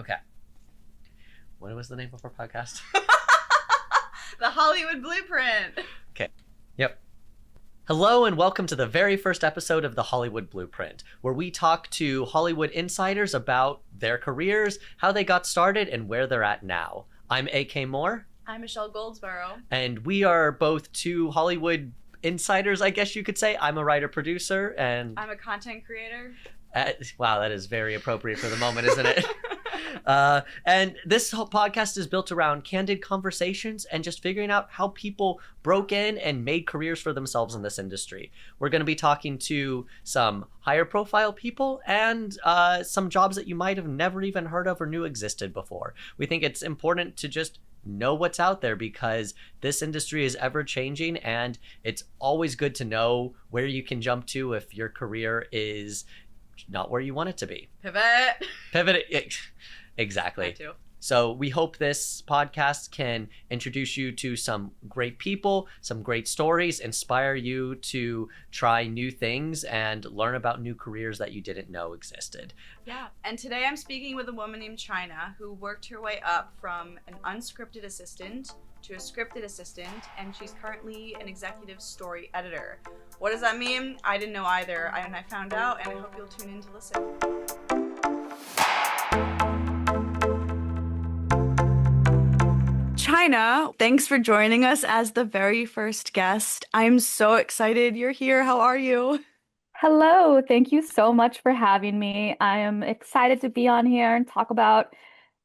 Okay. What was the name of our podcast? The Hollywood Blueprint. Okay. Yep. Hello and welcome to the very first episode of the Hollywood Blueprint, where we talk to Hollywood insiders about their careers, how they got started, and where they're at now. I'm A.K. Moore. I'm Michelle Goldsboro. And we are both two Hollywood insiders, I guess you could say. I'm a writer-producer, and I'm a content creator. Wow, that is very appropriate for the moment, isn't it? And this whole podcast is built around candid conversations and just figuring out how people broke in and made careers for themselves in this industry. We're going to be talking to some higher profile people and some jobs that you might have never even heard of or knew existed before. We think it's important to just know what's out there because this industry is ever changing, and it's always good to know where you can jump to if your career is not where you want it to be. Pivot. Exactly. I too. So we hope this podcast can introduce you to some great people, some great stories, inspire you to try new things and learn about new careers that you didn't know existed. Yeah. And today I'm speaking with a woman named Chynna who worked her way up from an unscripted assistant to a scripted assistant, and she's currently an executive story editor. What does that mean? I didn't know either, and I found out, and I hope you'll tune in to listen. Chynna, thanks for joining us as the very first guest. I'm so excited you're here. How are you? Hello, thank you so much for having me. I am excited to be on here and talk about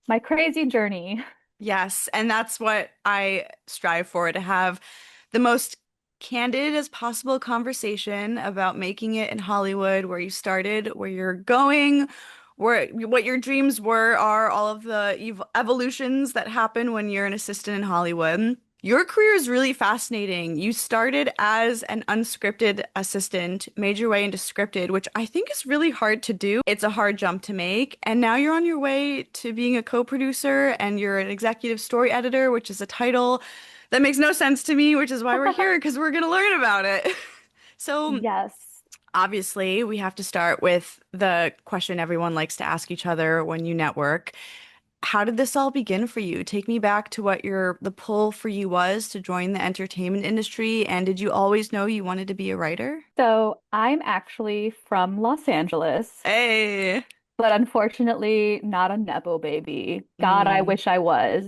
my crazy journey. Yes, and that's what I strive for, to have the most candid as possible conversation about making it in Hollywood, where you started, where you're going, what your dreams are all of the evolutions that happen when you're an assistant in Hollywood. Your career is really fascinating. You started as an unscripted assistant, made your way into scripted, which I think is really hard to do. It's a hard jump to make. And now you're on your way to being a co-producer, and you're an executive story editor, which is a title that makes no sense to me, which is why we're here, because we're going to learn about it. So Yes. obviously, we have to start with the question everyone likes to ask each other when you network. How did this all begin for you? Take me back to what the pull for you was to join the entertainment industry, and did you always know you wanted to be a writer? So I'm actually from Los Angeles, Hey. but unfortunately not a Nepo baby. God, I wish I was.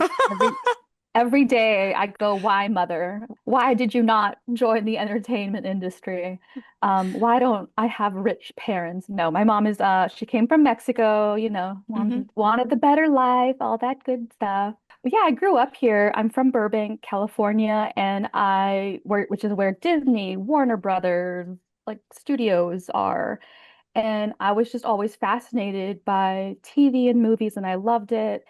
Every day I go, why, mother? Why did you not join the entertainment industry? Why don't I have rich parents? No, my mom is, she came from Mexico, wanted the better life, all that good stuff. But yeah, I grew up here. I'm from Burbank, California, and which is where Disney, Warner Brothers, like studios are. And I was just always fascinated by TV and movies, and I loved it.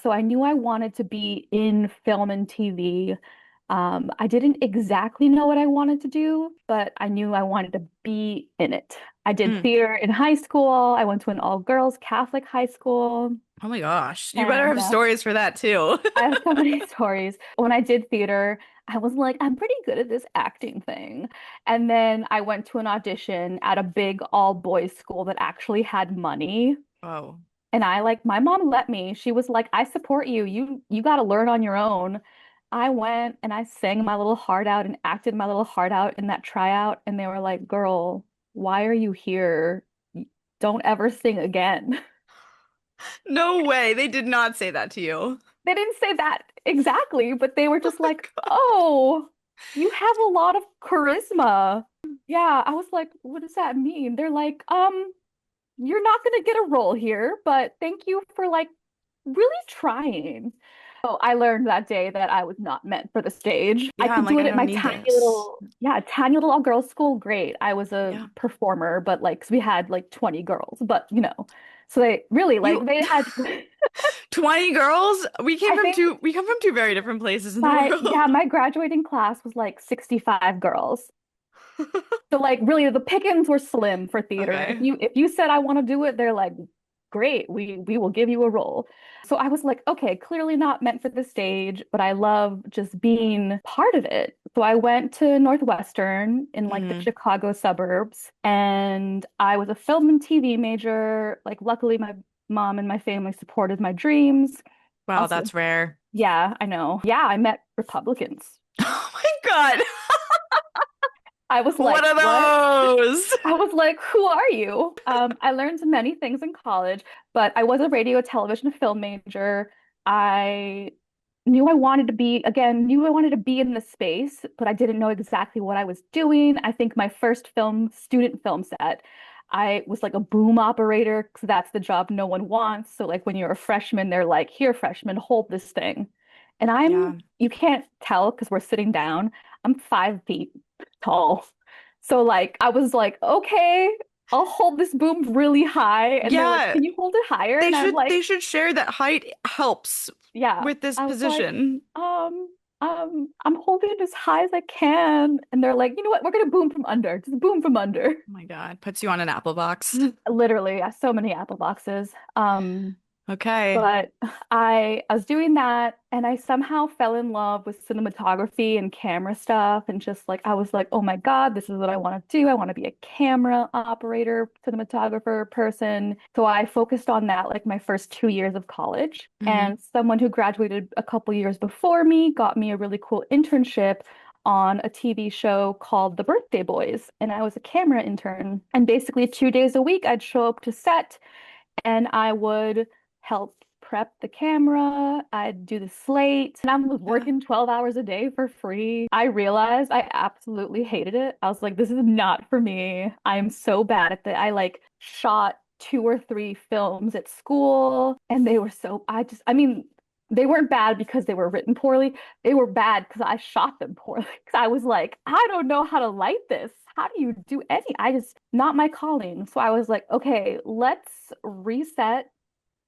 So I knew I wanted to be in film and TV. I didn't exactly know what I wanted to do, but I knew I wanted to be in it. I did theater in high school. I went to an all-girls Catholic high school. Oh my gosh. You better have stories for that too. I have so many stories. When I did theater, I was like, I'm pretty good at this acting thing. And then I went to an audition at a big all-boys school that actually had money. Oh. And my mom let me. She was like, I support you. You got to learn on your own. I went and I sang my little heart out and acted my little heart out in that tryout. And they were like, girl, why are you here? Don't ever sing again. No way. They did not say that to you. They didn't say that exactly, but they were just like, oh, you have a lot of charisma. Yeah, I was like, what does that mean? They're like, you're not going to get a role here, but thank you for really trying. So I learned that day that I was not meant for the stage. Yeah, I could do it at my tiny little all-girls school. Great. I was a performer, but 'cause we had 20 girls, but so they really they had 20 girls. We come from two very different places in the world. Yeah, my graduating class was 65 girls. So really the pickings were slim for theater. Okay. If you said I want to do it, they're like, great, we will give you a role. So I was like, okay, clearly not meant for the stage, but I love just being part of it. So I went to Northwestern in the Chicago suburbs, and I was a film and TV major. Luckily mom and my family supported my dreams. Wow, Also, that's rare. yeah, I know. Yeah, I met Republicans. Oh my God. I was What like, are what? those? I was like, who are you? I learned many things in college, but I was a radio, television, film major. I knew I wanted to be in the space, but I didn't know exactly what I was doing. I think my first student film set, I was like a boom operator because that's the job no one wants. So like when you're a freshman, they're like, here, freshman, hold this thing. And Yeah. you can't tell because we're sitting down. I'm 5 feet tall. So like I was like, okay, I'll hold this boom really high. And they're like, Yeah. can you hold it higher? They And I'm should like, they should share that height helps yeah. with this I was like, position. I'm holding it as high as I can. And they're like, you know what? We're gonna boom from under. Just boom from under. Oh my God. Puts you on an apple box. Literally, so many apple boxes. Okay. But I was doing that and I somehow fell in love with cinematography and camera stuff and just like I was like, oh my God, this is what I want to do. I want to be a camera operator, cinematographer person. So I focused on that like my first 2 years of college. Mhm. And someone who graduated a couple years before me got me a really cool internship on a TV show called The Birthday Boys. And I was a camera intern. And basically 2 days a week, I'd show up to set and I would help prep the camera. I'd do the slate. And I was Yeah. working 12 hours a day for free. I realized I absolutely hated it. I was like, this is not for me. I'm so bad at that. I like shot 2 or 3 films at school and they were I mean, they weren't bad because they were written poorly. They were bad because I shot them poorly. Because I was like, I don't know how to light this. How do you do not my calling. So I was like, okay, let's reset.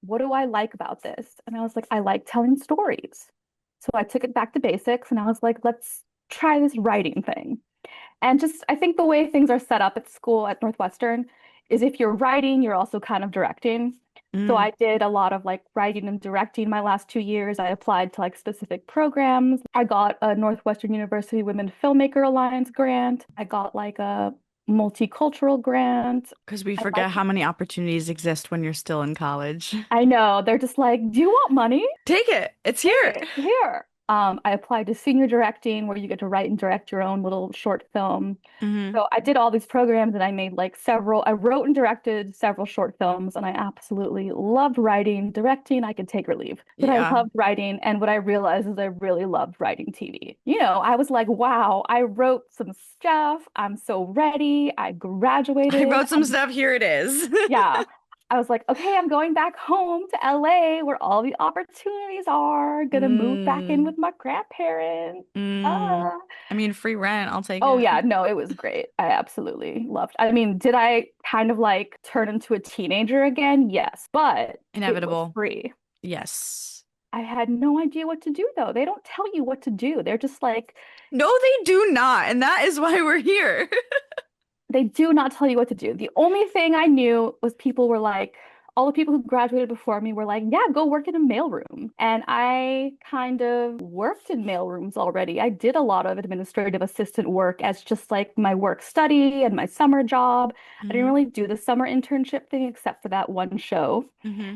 What do I like about this? And I was like, I like telling stories. So I took it back to basics and I was like, let's try this writing thing. And just, I think the way things are set up at school at Northwestern is if you're writing, you're also kind of directing. So Mm. I did a lot of like writing and directing my last 2 years. I applied to like specific programs. I got a Northwestern University Women Filmmaker Alliance grant. I got like a multicultural grant. Because we I like forget how many opportunities exist when you're still in college. I know. They're just like, do you want money? Take it. It's Take here. it here. I applied to senior directing where you get to write and direct your own little short film. Hmm. So I did all these programs and I made like I wrote and directed several short films and I absolutely loved writing, directing, I could take or leave. But I Yeah. loved writing and what I realized is I really loved writing TV. I was like, wow, I wrote some stuff. I'm so ready. I I graduated. wrote some stuff. Here it is. Yeah. I was like, okay, I'm going back home to LA where all the opportunities are. Gonna move back in Mm, with my grandparents. mm. Ah. I mean, free rent. I'll take Oh it. yeah, no, it was great. I absolutely loved. I mean, did I kind of like turn into a teenager again? Yes, but it was Inevitable. free. Yes. I had no idea what to do though. They don't tell you what to do. They're just like, No, they do not. And that is why we're here. they do not tell you what to do. The only thing I knew was people were like, all the people who graduated before me were like, yeah, go work in a mailroom. And I kind of worked in mailrooms already. I did a lot of administrative assistant work as just like my work study and my summer job. I didn't Hmm. really do the summer internship thing except for that one show. Hmm.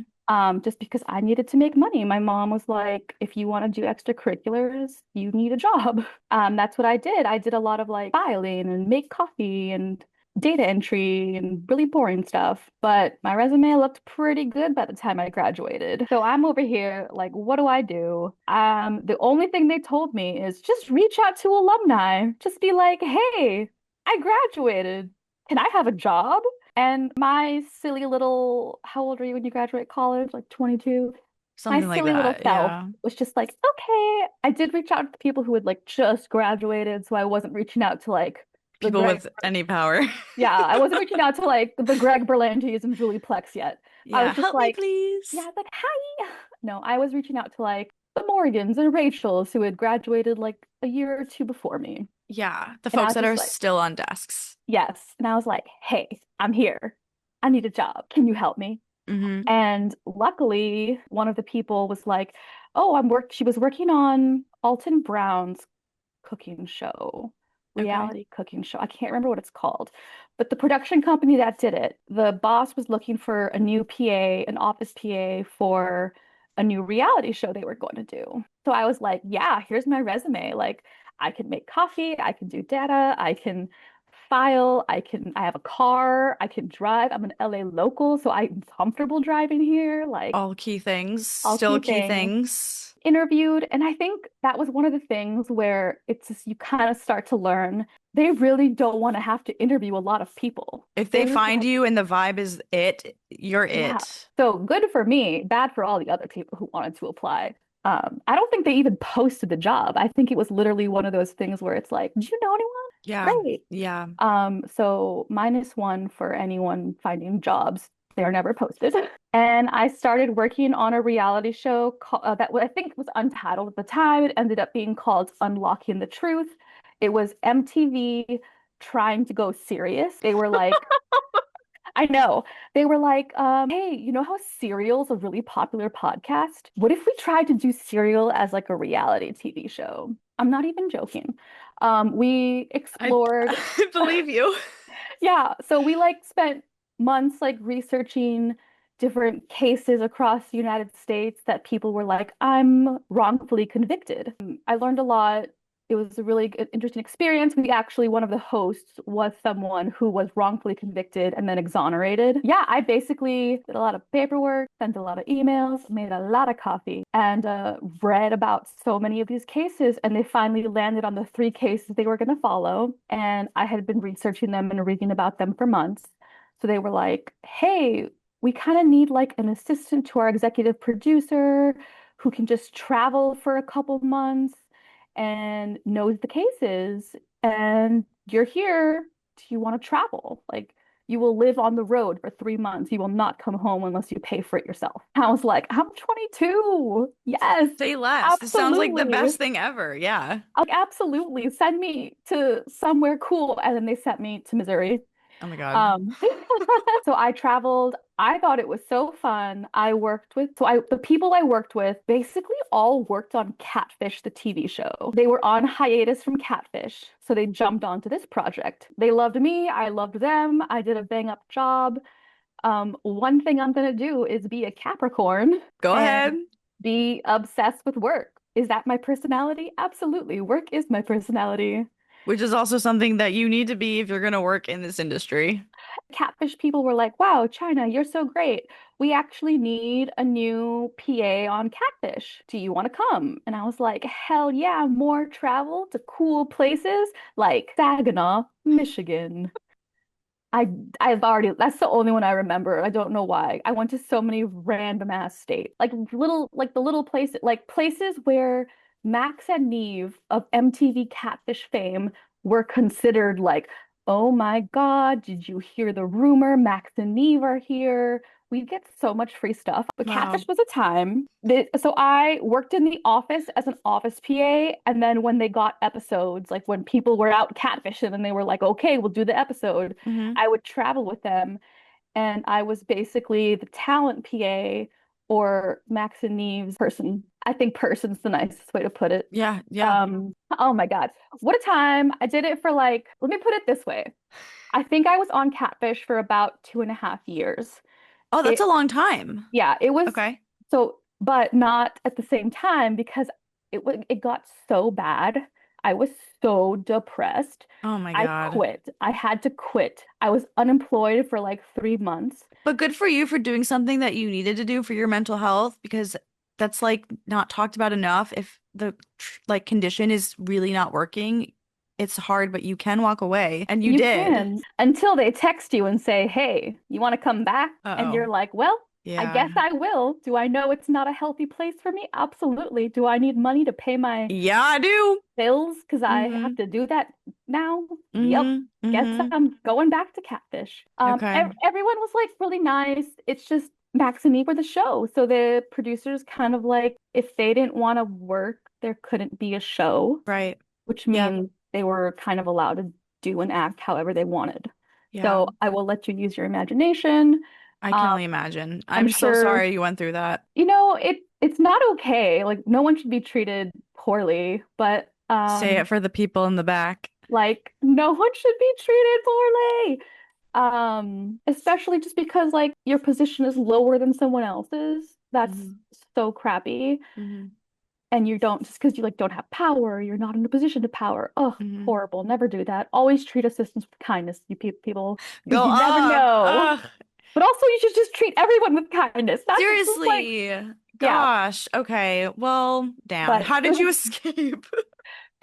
Just because I needed to make money. My mom was like, if you want to do extracurriculars, you need a job. That's what I did. I did a lot of like filing and make coffee and data entry and really boring stuff. But my resume looked pretty good by the time I graduated. So I'm over here like, what do I do? The only thing they told me is just reach out to alumni. Just be like, hey, I graduated. Can I have a job? And my silly little, how old are you when you graduate college? Like 22. My Something like silly little that. self Yeah. was just like, okay. I did reach out to people who had like just graduated, so I wasn't reaching out to like the People Greg. with any power. Yeah, I wasn't reaching out to like the Greg Berlantes and Julie Plex yet. I Yeah. was just Help me, like, yeah, I please. was like, hi. No, I was reaching out to like the Morgans and Rachels who had graduated like a year or two before me. Yeah. The And I folks was that just are like, still on desks. yes. And I was like, hey, I'm here. I need a job. Can you help me? Hmm. And luckily, one of the people was like, "Oh, she was working on Alton Brown's cooking show, reality cooking show. I can't remember what it's called, but the production company that did it, the boss was looking for a new PA, an office PA for a new reality show they were going to do. So I was like, yeah, here's my resume. Like, I can make coffee, I can do data, I can file, I have a car, I can drive. I'm an LA local, so I'm comfortable driving here. Like, All key things, all still key key things. things. Interviewed, and I think that was one of the things where it's just you kind of start to learn they really don't want to have to interview a lot of people. If they just find want- you and the vibe is it, you're yeah. it. So good for me, bad for all the other people who wanted to apply. I don't think they even posted the job. I think it was literally one of those things where it's like, do you know anyone? Yeah. Great. Yeah. So -1 for anyone finding jobs. They're never posted. And I started working on a reality show that I think was untitled at the time. It ended up being called Unlocking the Truth. It was MTV trying to go serious. They were like, I know. They were like, hey, you know how Serial's a really popular podcast? What if we tried to do Serial as like a reality TV show? I'm not even joking. We explored. I believe you. Yeah, so we like spent months like researching different cases across the United States that people were like, I'm wrongfully convicted. I learned a lot. It was a really interesting experience. One of the hosts was someone who was wrongfully convicted and then exonerated. Yeah, I basically did a lot of paperwork, sent a lot of emails, made a lot of coffee, and read about so many of these cases. And they finally landed on the 3 cases they were going to follow. And I had been researching them and reading about them for months. So they were like, hey, we kind of need like an assistant to our executive producer who can just travel for a couple months and knows the cases, and you're here. Do you want to travel? Like, you will live on the road for 3 months. You will not come home unless you pay for it yourself. I was like, I'm 22. Yes. Say less. This sounds like the Absolutely. best thing ever. Yeah. Like, absolutely. Send me to somewhere cool. And then they sent me to Missouri. Oh my God. So I traveled. I thought it was so fun. The people I worked with basically all worked on Catfish, the TV show. They were on hiatus from Catfish, so they jumped onto this project. They loved me. I loved them. I did a bang up job. One thing I'm gonna do is be a Capricorn. Go and ahead. Be obsessed with work. Is that my personality? Absolutely. Work is my personality. Which is also something that you need to be if you're going to work in this industry. Catfish people were like, wow, Chynna, you're so great. We actually need a new PA on Catfish. Do you want to come? And I was like, hell yeah, more travel to cool places like Saginaw, Michigan. That's the only one I remember. I don't know why. I went to so many random ass states. Like the little places, like places where Max and Neve of MTV Catfish fame were considered like, oh my God, did you hear the rumor? Max and Neve are here. We get so much free stuff. But Wow. Catfish was a time. So I worked in the office as an office PA. And then when they got episodes, like when people were out catfishing and they were like, okay, we'll do the episode, I would travel with them. And I was basically the talent PA or Max and Neve's person. I think person's the nicest way to put it. Yeah, yeah. Oh my God. What a time. I did it for like, let me put it this way. I think I was on Catfish for about 2.5 years. Oh, that's a long time. Yeah, it was. Okay. So, but not at the same time because it got so bad. I was so depressed. Oh my I God. quit. I had to quit. I was unemployed for like 3 months. But good for you for doing something that you needed to do for your mental health, because that's like not talked about enough. If the like condition is really not working, it's hard, but you can walk away, and you did. Can, until they text you and say, hey, you want to come back? And you're like, well, I guess I will. Do I know it's not a healthy place for me? Absolutely. Do I need money to pay my Yeah, I do. bills? Because I have to do that now. Yep. Mhm, Guess mhm. I'm going back to Catfish. Okay. Everyone was like really nice. It's just Max and Eve were the show. So the producers kind of like, if they didn't want to work, there couldn't be a show. Right. Which Yeah. means they were kind of allowed to do and act however they wanted. Yeah. So I will let you use your imagination. I can only imagine. I'm I'm so sure- sorry you went through that. You know, it's not okay. Like no one should be treated poorly, but Say it for the people in the back. Like, no one should be treated poorly. Especially just because like your position is lower than someone else's. That's Mhm. so crappy. Mhm. And you don't just because you like don't have power, you're not in a position to power. Oh, Mhm. horrible. Never do that. Always treat assistants with kindness, you people, because Go you never up. know. But also you should just treat everyone with kindness. That's just like, Seriously. yeah. Gosh. Okay. Well, damn. But How it did you was escape?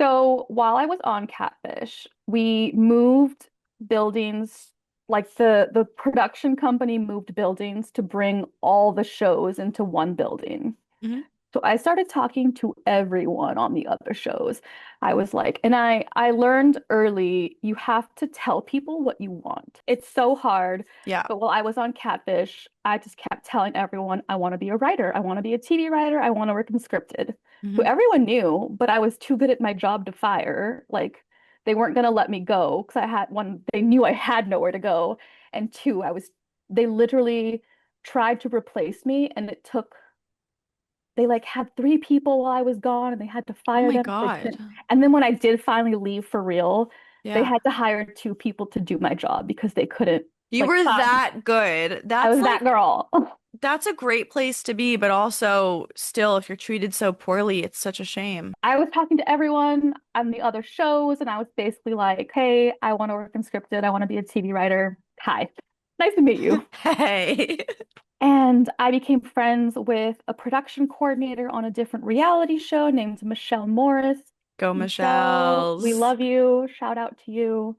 so while I was on Catfish, we moved buildings, like the production company moved buildings to bring all the shows into one building. Mhm. So I started talking to everyone on the other shows. I was like, and I learned early you have to tell people what you want. It's so hard. Yeah. But while I was on Catfish, I just kept telling everyone I want to be a writer. I want to be a TV writer. I want to work in scripted. So Mhm. everyone knew, but I was too good at my job to fire. Like they weren't gonna let me go because I had one, they knew I had nowhere to go. And two, they literally tried to replace me and it took they like had three people while I was gone and they had to Oh fire my them. They God. couldn't. And then when I did finally leave for real, they Yeah. had to hire two people to do my job because they couldn't You like were find. that good. I That's was that like, girl. that's a great place to be, but also still, if you're treated so poorly, it's such a shame. I was talking to everyone on the other shows and I was basically like, hey, I want to work in scripted. I want to be a TV writer. Hi. Nice to meet you. Hey. And I became friends with a production coordinator on a different reality show named Michelle Morris. Go, Michelle, we Michelle's. love you. Shout out to you.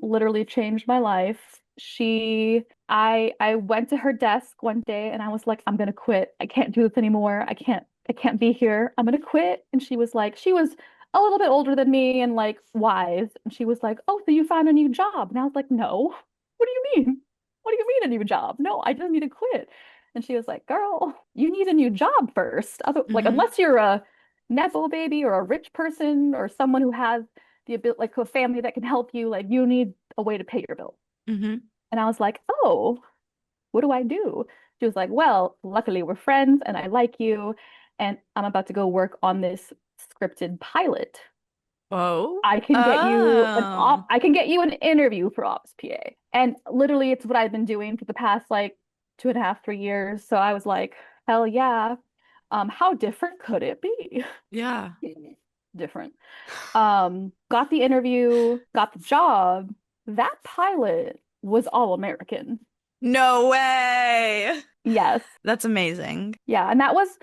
Literally changed my life. I went to her desk one day and I was like, I'm gonna quit. I can't do this anymore. I can't be here. I'm gonna quit. And she was a little bit older than me and like wise. And she was like, oh, so you found a new job? And I was like, no. What do you mean? What do you mean a new job? No, I just need to quit. And she was like, girl, you need a new job first. Like, Hmm. unless you're a nepo baby or a rich person or someone who has the ability, like a family that can help you, like you need a way to pay your bill. Hmm. And I was like, oh, what do I do? She was like, well, luckily we're friends and I like you. And I'm about to go work on this scripted pilot. Oh. I Oh. can get you an interview for Ops PA. And literally it's what I've been doing for the past like 2.5, 3 years. So I was like, hell yeah. How different could it be? Yeah. Different. Got the interview, got the job. That pilot was all American. No way. Yes. That's amazing. Yeah, and that was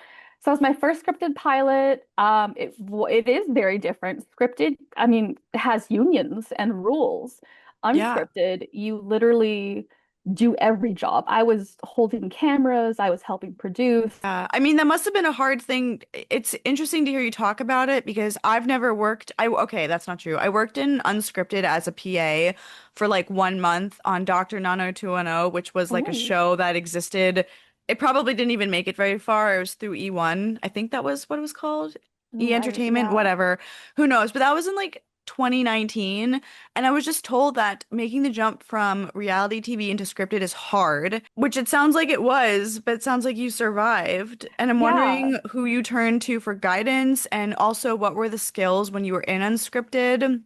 my first scripted pilot. It is very different. Scripted, I mean, has unions and rules. Yeah. Unscripted, you literally do every job. I was holding cameras, I was helping produce. I mean, that must have been a hard thing. It's interesting to hear you talk about it because I've never worked. Okay, that's not true. I worked in unscripted as a PA for like 1 month on Dr. 90210, which was like a Oh, show that existed. It probably didn't even make it very far. It was through E1. I think that was what it was called. E right, Entertainment, yeah. whatever. Who knows? But that was in like 2019. And I was just told that making the jump from reality TV into scripted is hard, which it sounds like it was, but it sounds like you survived. And I'm Yeah. wondering who you turned to for guidance and also what were the skills when you were in unscripted.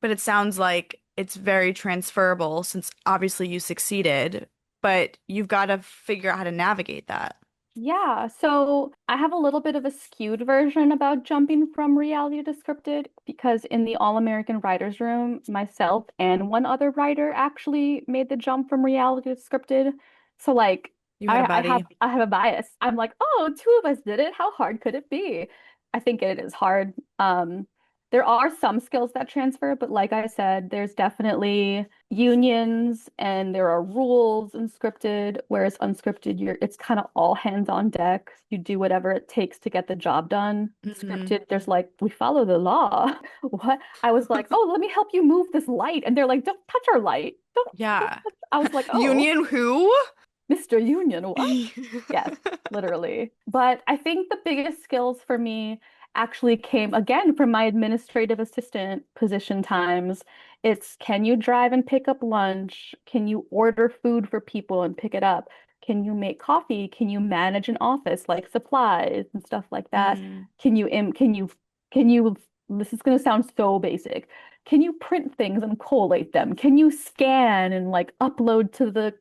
But it sounds like it's very transferable since obviously you succeeded, but you've got to figure out how to navigate that. Yeah, so I have a little bit of a skewed version about jumping from reality to scripted because in the All-American Writers Room, myself and one other writer actually made the jump from reality to scripted. So like You had a buddy. I have a bias. I'm like, oh, two of us did it. How hard could it be? I think it is hard. There are some skills that transfer, but like I said, there's definitely unions and there are rules in scripted, whereas unscripted, it's kind of all hands on deck. You do whatever it takes to get the job done. Hmm. Scripted, there's like, we follow the law. What? I was like, oh, let me help you move this light. And they're like, don't touch our light. Don't Yeah. touch. I was like, oh, Union who? Mr. Union, what? Yes, literally. But I think the biggest skills for me actually came again from my administrative assistant position times. It's can you drive and pick up lunch? Can you order food for people and pick it up? Can you make coffee? Can you manage an office like supplies and stuff like that? Mm. Can you this is going to sound so basic. Can you print things and collate them? Can you scan and like upload to the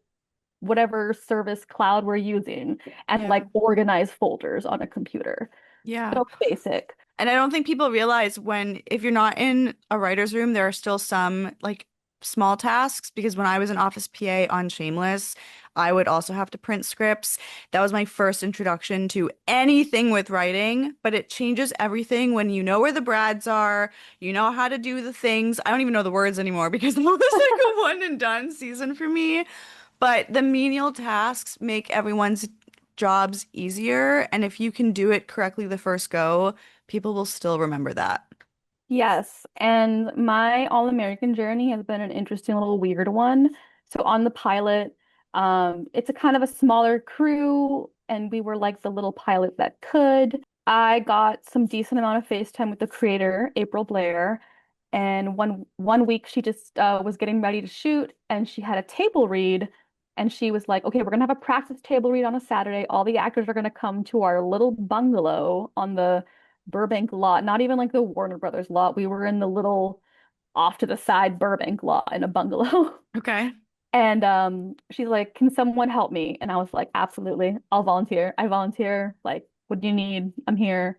whatever service cloud we're using and Yeah. like organize folders on a computer? Yeah. So basic. And I don't think people realize if you're not in a writer's room, there are still some like small tasks because when I was an office PA on Shameless, I would also have to print scripts. That was my first introduction to anything with writing, but it changes everything when you know where the brads are, you know how to do the things. I don't even know the words anymore because that was like a one and done season for me. But the menial tasks make everyone's jobs easier, and if you can do it correctly the first go, people will still remember that. Yes, and my All-American journey has been an interesting little weird one. So on the pilot, it's a kind of a smaller crew, and we were like the little pilot that could. I got some decent amount of FaceTime with the creator, April Blair, and one week she just was getting ready to shoot, and she had a table read, and she was like, "Okay, we're gonna have a practice table read on a Saturday. All the actors are gonna come to our little bungalow on the Burbank lot, not even like the Warner Brothers lot. We were in the little off to the side Burbank lot in a bungalow." Okay. And she's like, "Can someone help me?" And I was like, "Absolutely. I'll volunteer. I volunteer. Like, what do you need? I'm here."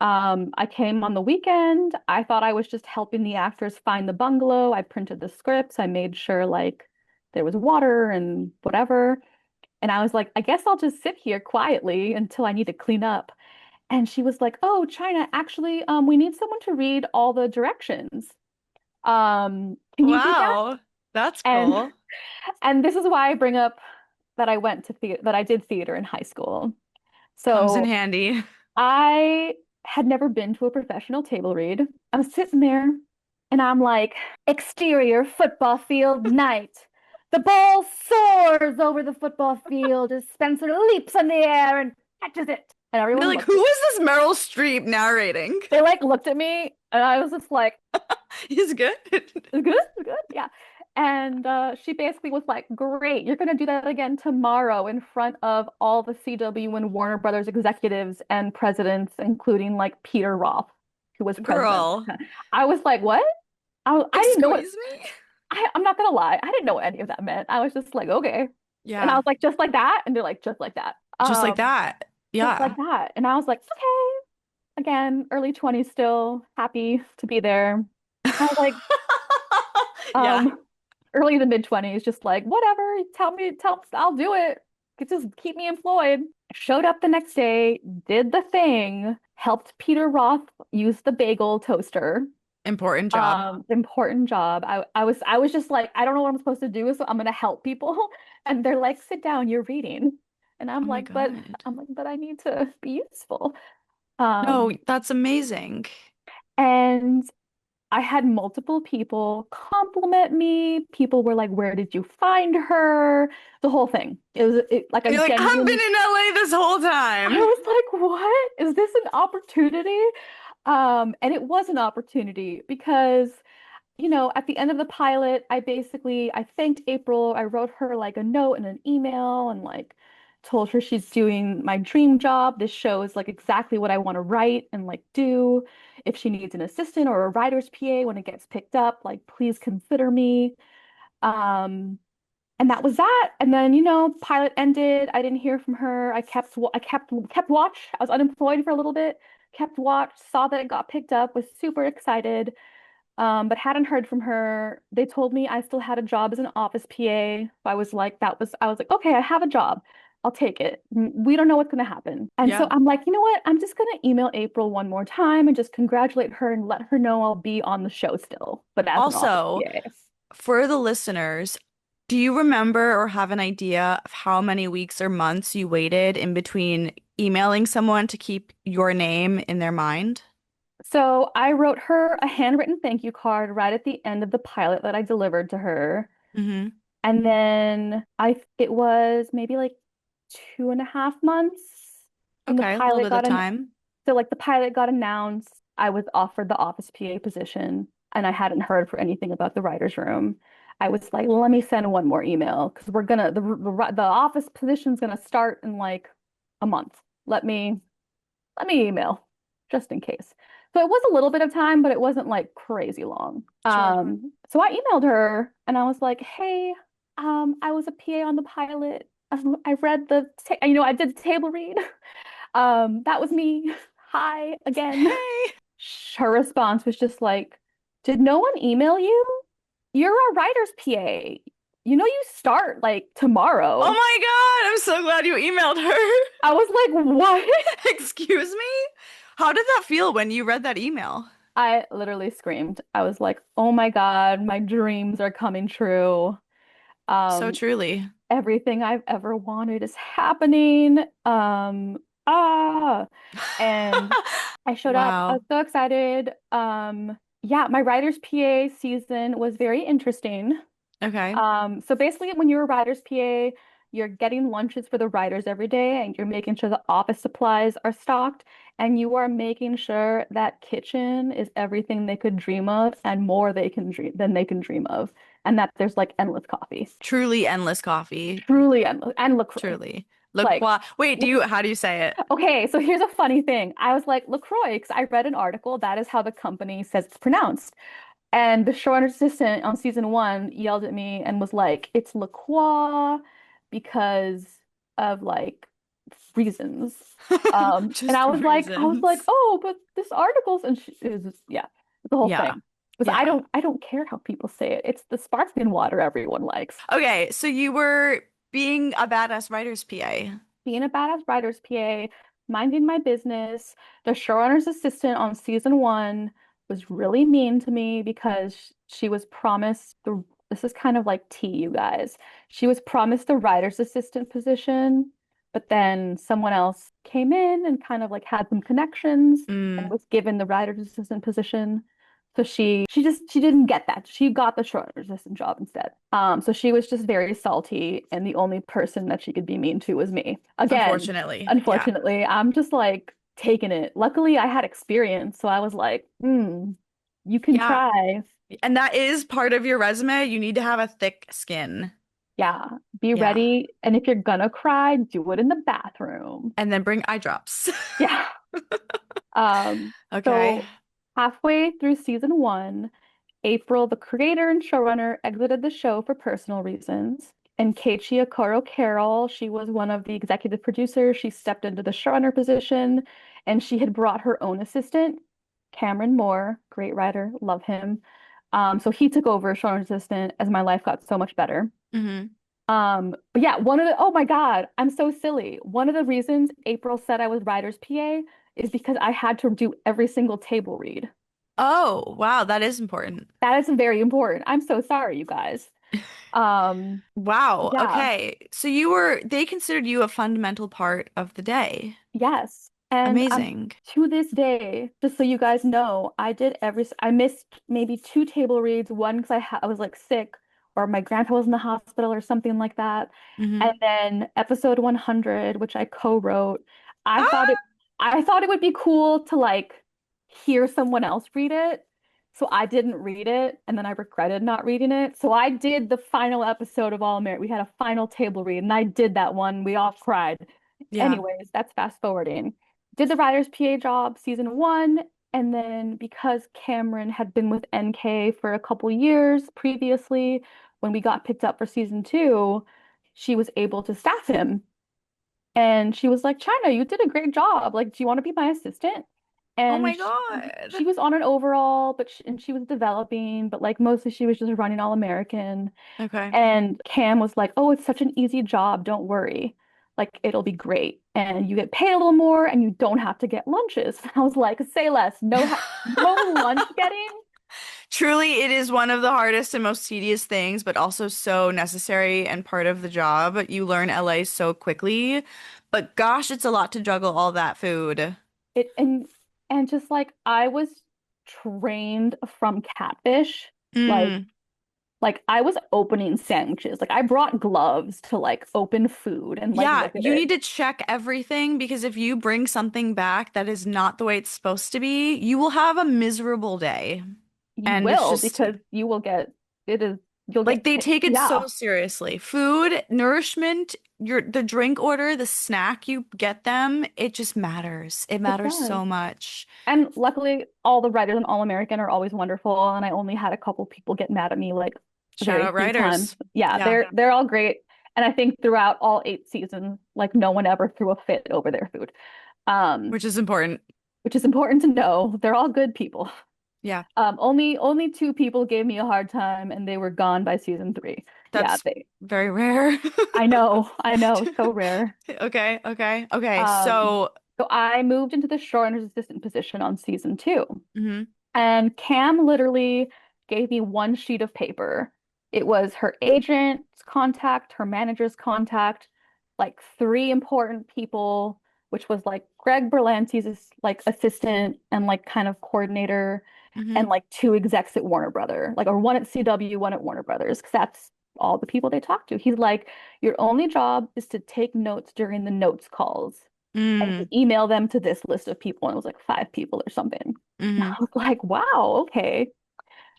I came on the weekend. I thought I was just helping the actors find the bungalow. I printed the scripts. I made sure like there was water and whatever. And I was like, I guess I'll just sit here quietly until I need to clean up. And she was like, "Oh, Chynna, actually, we need someone to read all the directions. Can you do that?" Wow. That's And cool. and this is why I bring up that I went to theater, that I did theater in high school. Comes in So handy. I had never been to a professional table read. I'm sitting there and I'm like, exterior football field night. The ball soars over the football field as Spencer leaps in the air and catches it. And You're everyone like, looked who at is this Meryl Streep narrating? They like looked at me and I was just like, He's good. good, good, yeah. And she basically was like, "Great, you're gonna do that again tomorrow in front of all the CW and Warner Brothers executives and presidents, including like Peter Roth, who was president." Girl, I was like, "What?" I didn't know what excuse me? I'm not gonna lie, I didn't know what any of that meant. I was just like, "Okay," and I Yeah, was like, "Just like that," and they're like, "Just like that." just like that. Just Yeah. like that, and I was like, "Okay." Again, early 20s, still happy to be there. I was like, Yeah. um. early to mid 20s, just like, whatever, I'll do it. Just keep me employed. Showed up the next day, did the thing, helped Peter Roth use the bagel toaster. Important job. Important job. I was just like, I don't know what I'm supposed to do, so I'm gonna help people. And they're like, "Sit down, you're reading." And Oh my God. but I need to be useful. No, Um, that's amazing. and I had multiple people compliment me. People were like, "Where did you find her?" The whole thing. Like a You're like, I've been genuine. in LA this whole I time. was like, "What? Is this an opportunity?" And it was an opportunity because, at the end of the pilot, I thanked April. I wrote her like a note and an email and like told her she's doing my dream job. This show is like exactly what I want to write and like do. If she needs an assistant or a writer's PA when it gets picked up, like please consider me. Um, and that was that. And then, pilot ended. I didn't hear from her. I kept watch. I was unemployed for a little bit. Kept watch, saw that it got picked up, was super excited, but hadn't heard from her. They told me I still had a job as an office PA. I was like, okay, I have a job. I'll take it. We don't know what's going to happen. And so Yeah. I'm like, you know what? I'm just going to email April one more time and just congratulate her and let her know I'll be on the show still, but as an office Also, PA. for the listeners, do you remember or have an idea of how many weeks or months you waited in between emailing someone to keep your name in their mind? So I wrote her a handwritten thank you card right at the end of the pilot that I delivered to her. Mm-hmm. And then it was maybe like 2.5 months when Okay, a little bit of time. the pilot got announced. I was offered the office PA position and I hadn't heard for anything about the writer's room. I was like, let me send one more email because the office position's gonna start in like a month. Let me email just in case. So it was a little bit of time, but it wasn't like crazy long. Sure. So I emailed her and I was like, hey, I was a PA on the pilot. I read I did the table read. That was me. Hi again. Hey. Her response was just like, did no one email you? You're a writer's PA. You know you start like tomorrow. Oh my God, I'm so glad you emailed her. I was like, what? Excuse me? How did that feel when you read that email? I literally screamed. I was like, oh my God, my dreams are coming true. So Um, truly. Everything I've ever wanted is happening. Ah, and I showed up. I Wow. was so excited. Yeah, my writer's PA season was very interesting. Okay. So basically, when you're a writer's PA, you're getting lunches for the writers every day, and you're making sure the office supplies are stocked, and you are making sure that kitchen is everything they could dream of and more they can dream of, and that there's like endless coffee, Truly endless coffee. truly endless, and LaCroix. Truly. Like, LaCroix. Wait, how do you say it? okay, so here's a funny thing. I was like LaCroix because I read an article that is how the company says it's pronounced. And the showrunner assistant on season one yelled at me and was like, "It's LaCroix because of like reasons." And Just I was like, reasons. "Oh, but this article's," and it was just, yeah, the whole Yeah. thing. Because Yeah. I don't care how people say it. It's the sparkling water everyone likes. Okay, so you were being a badass writer's PA. Being a badass writer's PA, minding my business. The showrunner's assistant on season one was really mean to me because she was promised this is kind of like tea, you guys. She was promised the writer's assistant position, but then someone else came in and kind of like had some connections and Mm, was given the writer's assistant position. So she didn't get that. She got the short assistant job instead. So she was just very salty, and the only person that she could be mean to was me. Again, unfortunately. Yeah. unfortunately, I'm just like taking it. Luckily, I had experience, so I was like, you can Yeah. try. And that is part of your resume. You need to have a thick skin. Yeah, be Yeah. ready. And if you're gonna cry, do it in the bathroom. And then bring eye drops. Yeah. Um, Okay. so halfway through season one, April, the creator and showrunner, exited the show for personal reasons. And Keiichi Okoro Carroll, she was one of the executive producers. She stepped into the showrunner position and she had brought her own assistant, Cameron Moore, great writer, love him. So he took over as showrunner assistant as my life got so much better. Hmm. But yeah, oh my God, I'm so silly. One of the reasons April said I was writer's PA is because I had to do every single table read. Oh, wow. That is important. That is very important. I'm so sorry, you guys. Wow. Yeah, Okay. So they considered you a fundamental part of the day. yes. And Amazing. to this day, just so you guys know, I missed maybe two table reads, one because I was like sick or my grandpa was in the hospital or something like that. Hmm. And then episode 100, which I co-wrote, I thought it Ah! I thought it would be cool to like hear someone else read it. So I didn't read it, and then I regretted not reading it. So I did the final episode of All American. We had a final table read, and I did that one. We all cried. Yeah. Anyways, that's fast forwarding. Did the writer's PA job season one, and then because Cameron had been with NK for a couple years previously, when we got picked up for season two, she was able to staff him. And she was like, Chynna, you did a great job. Like, do you want to be my assistant? Oh And my God. she was on an overall, and she was developing, but like mostly she was just running All American. Okay. And Cam was like, "Oh, it's such an easy job. Don't worry. Like it'll be great. And you get paid a little more and you don't have to get lunches." I was like, "Say less. No lunch getting." Truly, it is one of the hardest and most tedious things, but also so necessary and part of the job. You learn LA so quickly, but gosh, it's a lot to juggle all that food. It and just like I was trained from Catfish, like Mm. I was opening sandwiches. Like I brought gloves to like open food and like Yeah, look at you need it. to check everything because if you bring something back that is not the way it's supposed to be, you will have a miserable day. You And it's will just, because you will get it is You'll Like get they take it yeah, so seriously. Food, nourishment, the drink order, the snack you get them, it just matters. It it matters does. so much. And luckily, all the writers on All American are always wonderful, and I only had a couple people get mad at me like Shout very out few times. writers. Yeah, Yeah. they're all great, and I think throughout all 8 seasons, like no one ever threw a fit over their food, um, Which is important. which is important to know. They're all good people. Yeah. Only two people gave me a hard time, and they were gone by season 3. Yeah, That's very rare. I know, so rare. Okay, okay, okay. Um, So, so I moved into the showrunner's assistant position on season 2. mhm, And Cam literally gave me one sheet of paper. It was her agent's contact, her manager's contact, like 3 important people, which was like Greg Berlanti's like assistant and like kind of coordinator, and mhm, like 2 execs at Warner Brother, like or one at CW, one at Warner Brothers, because that's all the people they talk to. He's like, your only job is to take notes during the notes calls and to mm, email them to this list of people. And it was like 5 people or something. And I mhm. was like, wow, okay.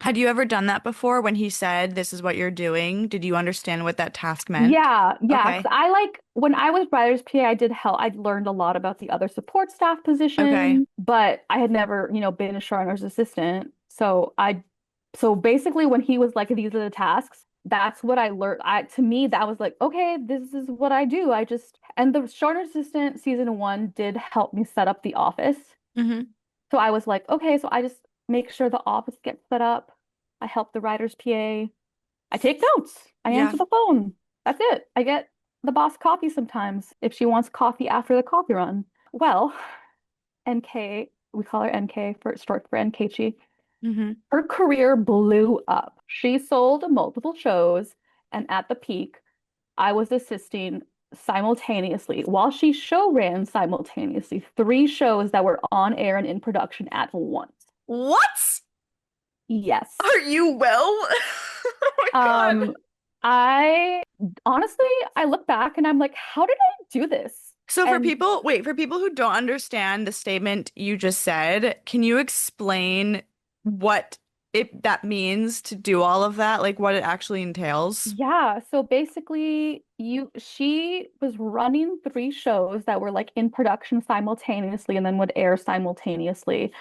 Had you ever done that before when he said, this is what you're doing? Did you understand what that task meant? Yeah, yeah. 'Cause Okay, I like when I was writer's PA, I did help. I learned a lot about the other support staff okay. position, but I had never, been a showrunner's assistant. So basically when he was like, these are the tasks, that's what I learned. To me, that was like, okay, this is what I do. And the showrunner assistant season 1 did help me set up the office. Hmm. So I was like, okay, so I just make sure the office gets set up. I help the writer's PA. I take notes. I Yeah. answer the phone. That's it. I get the boss coffee sometimes if she wants coffee after the coffee run. Well, NK, we call her NK for short for NKchi. Hmm. Her career blew up. She sold multiple shows, and at the peak, I was assisting simultaneously while she show ran simultaneously 3 shows that were on air and in production at once. What? Yes. Are you well? Oh my God. Um, I honestly, I look back and I'm like, how did I do this? So And for people who don't understand the statement you just said, can you explain what that means to do all of that? Like what it actually entails? yeah, so basically she was running 3 shows that were like in production simultaneously and then would air simultaneously.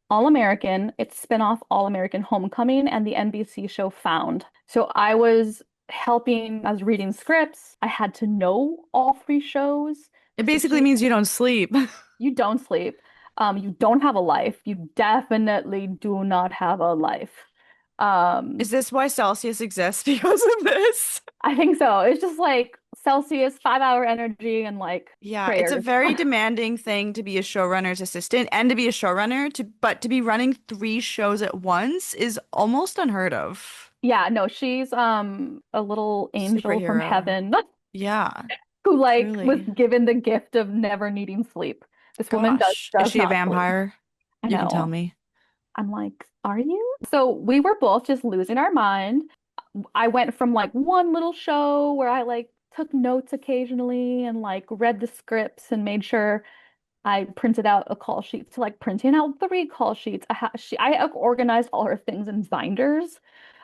All American, its spinoff All American Homecoming, and the NBC show Found. So I was helping, I was reading scripts. I had to know all 3 shows. It So basically means you don't sleep. you don't sleep. You don't have a life. You definitely do not have a life. Is this why Celsius exists? Because of this? I think so. It's just like Celsius, 5-hour energy, and like Yeah, it's a prayers. very demanding thing to be a showrunner's assistant and to be a showrunner but to be running 3 shows at once is almost unheard of. Yeah, no, she's a little angel from Superhero. heaven Yeah, who like was truly. given the gift of never needing sleep. This woman does Gosh, is does she a not sleep. vampire? I You can tell know. me. I'm like, are you? So we were both just losing our mind. I went from like one little show where I like took notes occasionally and like read the scripts and made sure I printed out a call sheet to like printing out 3 call sheets. I organized all her things in binders.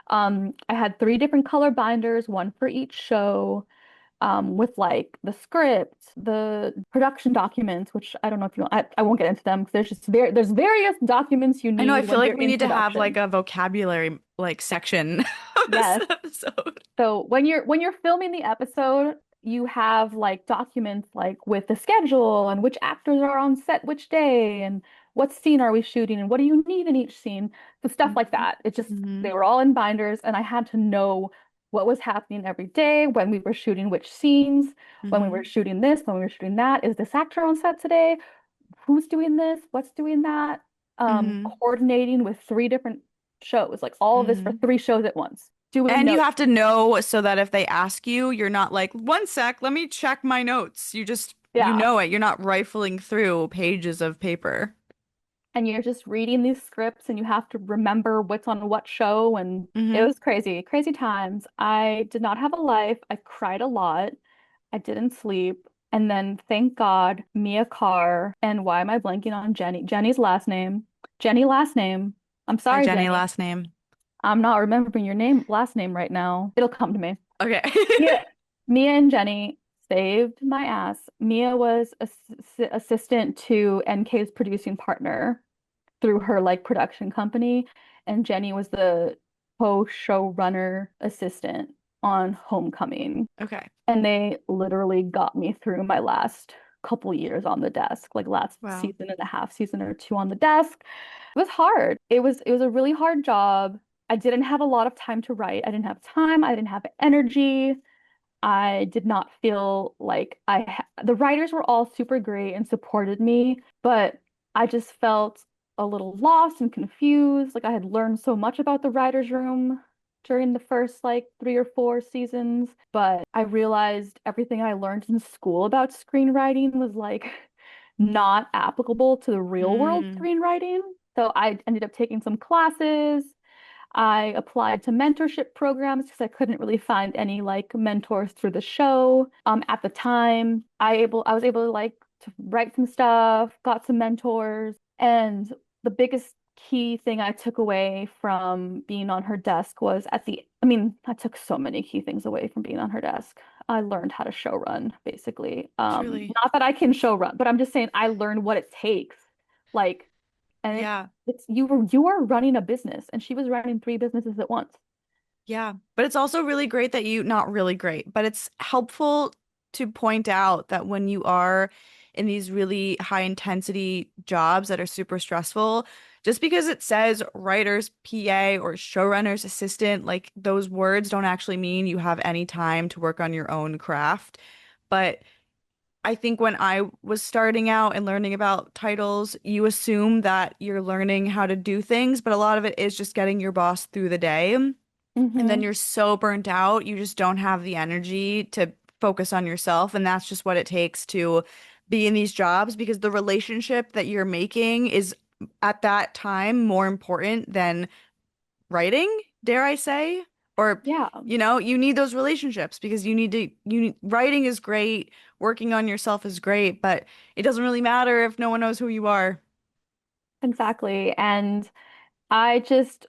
I had 3 different color binders, one for each show, with like the script, the production documents, which I don't know if you know, I won't get into them because there's various documents you I know, I need feel when like you're we in need to have like production. a vocabulary like section of this Yes. episode. So when you're filming the episode, you have like documents like with the schedule and which actors are on set which day and what scene are we shooting and what do you need in each scene. So stuff like that. It just Mm-hmm. they were all in binders and I had to know what was happening every day, when we were shooting which scenes, when we Mm-hmm. were shooting this, when we were shooting that. Is this actor on set today? Who's doing this? What's doing that? Mm-hmm. Coordinating with 3 different shows, like all of this for Mm-hmm. 3 shows at once. Doing And you notes. have to know so that if they ask you, you're not like, 1 sec, let me check my notes. You Yeah. know it. You're not rifling through pages of paper. And you're just reading these scripts and you have to remember what's on what show. And it Mm-hmm. was crazy, crazy times. I did not have a life. I cried a lot. I didn't sleep. And then thank God, Mia Carr, and why am I blanking on Jenny? Jenny's last name. Jenny last name. I'm Hi, sorry, Jenny, Jenny. last name. I'm not remembering your last name right now. It'll come to me. Okay. Yeah. Mia and Jenny saved my ass. Mia was assistant to NK's producing partner through her like production company, and Jenny was the co-showrunner assistant on Homecoming. Okay. And they literally got me through my last couple years on the desk, like last Wow. season and a half, season or two on the desk. It was hard. It was a really hard job. I didn't have a lot of time to write. I didn't have time. I didn't have energy. I did not feel like the writers were all super great and supported me, but I just felt a little lost and confused. Like I had learned so much about the writers' room during the first like 3 or 4 seasons, but I realized everything I learned in school about screenwriting was like not applicable to the real world Mm. screenwriting. So I ended up taking some classes. I applied to mentorship programs because I couldn't really find any like mentors through the show. At the time, I was able to like to write some stuff, got some mentors, and the biggest key thing I took away from being on her desk was I took so many key things away from being on her desk. I learned how to show run, basically. Truly. Not that I can show run, but I'm just saying I learned what it takes. Like, and Yeah. it's you are running a business, and she was running 3 businesses at once. Yeah. But it's also really great that not really great, but it's helpful to point out that when you are in these really high intensity jobs that are super stressful, just because it says writer's PA or showrunner's assistant, like those words don't actually mean you have any time to work on your own craft. But I think when I was starting out and learning about titles, you assume that you're learning how to do things, but a lot of it is just getting your boss through the day. And then Hmm. you're so burnt out, you just don't have the energy to focus on yourself. And that's just what it takes to be in these jobs because the relationship that you're making is at that time more important than writing, dare I say? Or, Yeah, you need those relationships because writing is great, working on yourself is great, but it doesn't really matter if no one knows who you are. exactly. And I just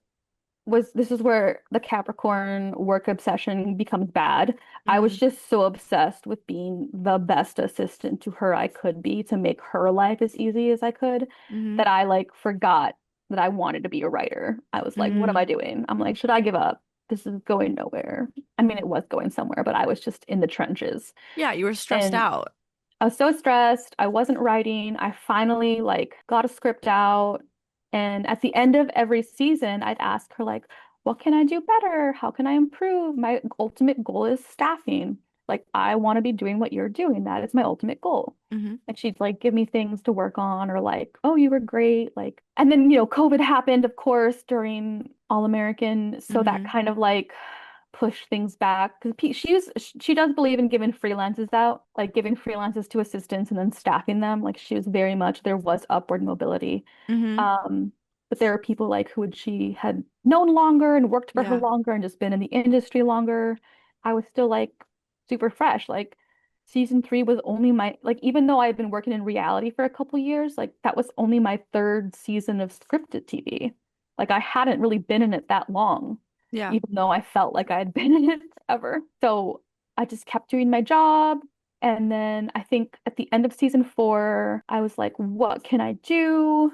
this is where the Capricorn work obsession becomes bad. I was Mm-hmm. just so obsessed with being the best assistant to her I could be to make her life as easy as I could Mm-hmm. that I like forgot that I wanted to be a writer. I was like, what am I Mm. doing? I'm like, should I give up? This is going nowhere. I mean, it was going somewhere, but I was just in the trenches. Yeah, you were stressed And out. I was so stressed. I wasn't writing. I finally like got a script out. And at the end of every season, I'd ask her like, what can I do better? How can I improve? My ultimate goal is staffing. Like, I want to be doing what you're doing. That is my ultimate goal. Mm-hmm. And she'd like give me things to work on or like, oh, you were great. Like, and then, COVID happened, of course, during All American. So that Mm-hmm. kind of like push things back because she does believe in giving freelancers out, like giving freelancers to assistants and then staffing them. Like she was very much there was upward mobility. Mm-hmm. But there are people like who she had known longer and worked for her Yeah. longer and just been in the industry longer. I was still like super fresh. Like season 3 was only my like even though I had been working in reality for a couple years, like that was only my third season of scripted TV. Like I hadn't really been in it that long Yeah. even though I felt like I had been in it ever. So I just kept doing my job. And then I think at the end of season 4, I was like, what can I do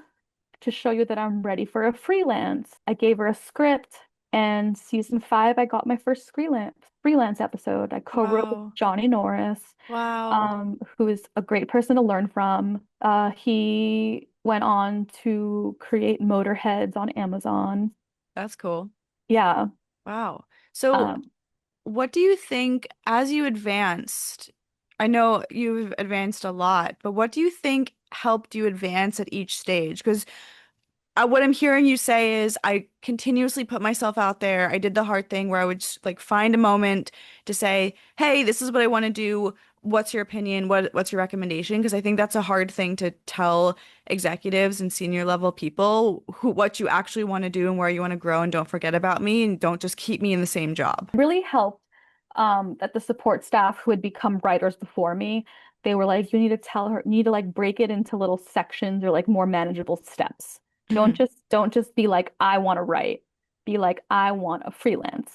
to show you that I'm ready for a freelance? I gave her a script. And season 5, I got my first freelance episode. I co-wrote with Wow. Johnny Norris, Wow. who is a great person to learn from. He went on to create Motorheads on Amazon. That's cool. Yeah. Wow. So, Um, what do you think as you advanced? I know you've advanced a lot, but what do you think helped you advance at each stage? Because what I'm hearing you say is I continuously put myself out there. I did the hard thing where I would just, like find a moment to say, "Hey, this is what I want to do. What's your opinion? What's your recommendation?" Because I think that's a hard thing to tell executives and senior level people what you actually want to do and where you want to grow and don't forget about me and don't just keep me in the same job. really helped that the support staff who had become writers before me, they were like, you need to tell her, you need to like break it into little sections or like more manageable steps. Hmm. Don't just be like, I want to write. be like, I want a freelance.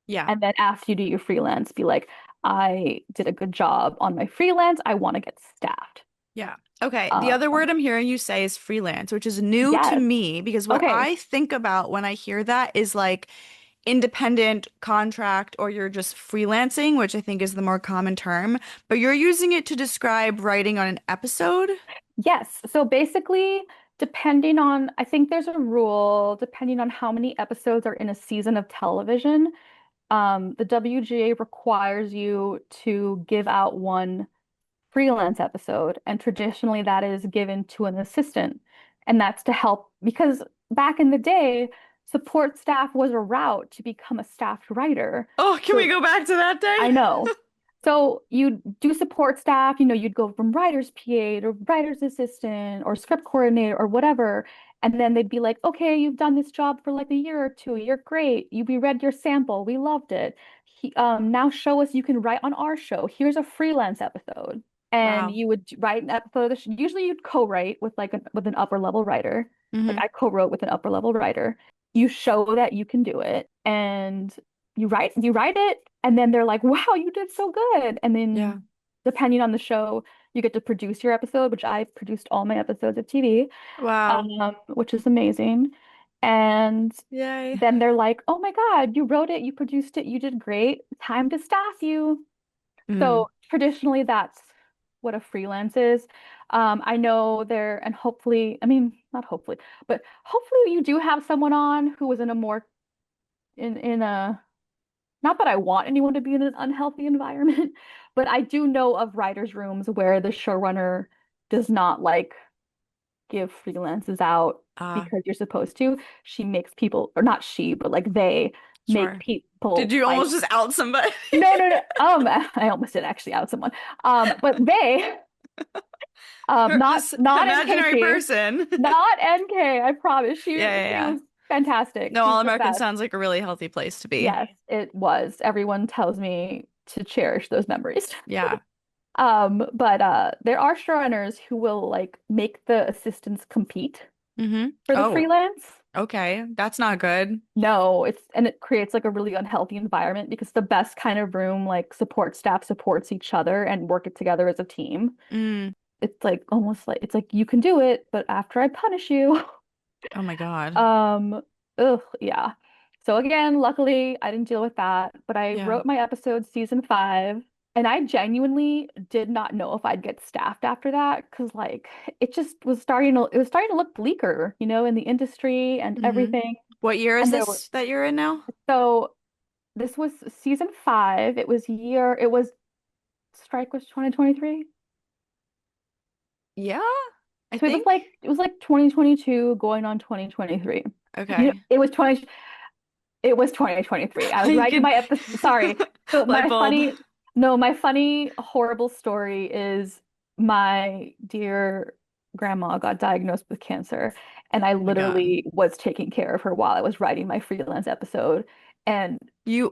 Yeah. And then after you do your freelance, be like, I did a good job on my freelance. I want to get staffed. Yeah. Okay. The Um, other word I'm hearing you say is freelance, which is new to yes. me because what Okay. I think about when I hear that is like independent contract or you're just freelancing, which I think is the more common term, but you're using it to describe writing on an episode? Yes. So basically, depending on, I think there's a rule, depending on how many episodes are in a season of television, the WGA requires you to give out one freelance episode, and traditionally that is given to an assistant. And that's to help because back in the day, support staff was a route to become a staffed writer. Oh, can we So go back to that I day? know. So you do support staff, you'd go from writer's PA to writer's assistant or script coordinator or whatever. And then they'd be like, okay, you've done this job for like a year or two. You're great. We read your sample. We loved it. Now show us you can write on our show. Here's a freelance episode. And Wow. you would write an episode of the show. Usually you'd co-write with with an upper level writer. Like Hmm. I co-wrote with an upper level writer. You show that you can do it and you write it and then they're like, wow, you did so good. And Yeah. then depending on the show, you get to produce your episode, which I produced all my episodes of TV, Wow. which is amazing. And Yay. then they're like, oh my God, you wrote it, you produced it, you did great. Time to staff you. Mm. So traditionally, that's what a freelance is. I know there, and hopefully, I mean, not hopefully, but hopefully you do have someone on who is in a more in a not that I want anyone to be in an unhealthy environment, but I do know of writers' rooms where the showrunner does not like give freelances out Ah, because you're supposed to. She makes people, or not she, but like they make sure. Did people you fight. almost just out somebody? No, no, no. I almost did actually out someone. But they, not This not imaginary NKT, person. not NK. I promise. She Yeah, yeah, she yeah. was fantastic. No, She's All the American best. sounds like a really healthy place to be. Yes, it was. Everyone tells me to cherish those memories. Yeah. But there are showrunners who will like make the assistants compete Mm-hmm. for the Oh, freelance. okay. That's not good. No, it creates like a really unhealthy environment because the best kind of room, like support staff supports each other and work it together as a team. Mm. It's like almost like it's like you can do it, but after I punish you. Oh my God. Um, ugh, yeah. So again, luckily I didn't deal with that, but I Yeah. wrote my episode season 5, and I genuinely did not know if I'd get staffed after that because like it was starting to look bleaker, in the industry and Mm-hmm. everything. What year is And there were this that you're in now? so this was season 5. It was strike was 2023. Yeah, I So think. it was like 2022 going on 2023. Okay. It was 2023. I was You writing can my episode. Sorry. So light bulb. my funny, horrible story is my dear grandma got diagnosed with cancer, and I Oh my God. literally was taking care of her while I was writing my freelance episode. And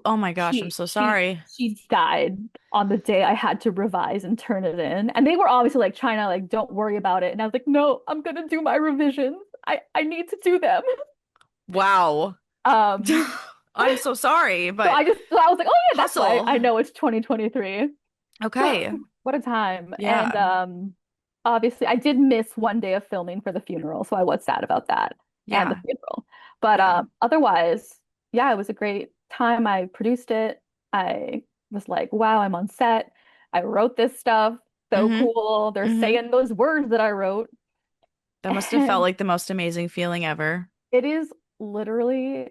Oh my gosh, I'm she so she sorry. she died on the day I had to revise and turn it in. And they were obviously like, Chynna, like, don't worry about it. And I was like, no, I'm gonna do my revisions. I need to do them. Wow. Um, I'm so sorry, but so I was like, oh yeah, that's why hustle. I know it's 2023. Okay. What a time. And Yeah. obviously I did miss one day of filming for the funeral, so I was sad about that and the Yeah. funeral. But Yeah. otherwise, yeah, it was a great time. I produced it. I was like, wow, I'm on set. I wrote this stuff. So Mm-hmm. cool. They're Mm-hmm. saying those words that I wrote. That must have felt And like the most amazing feeling ever. it is literally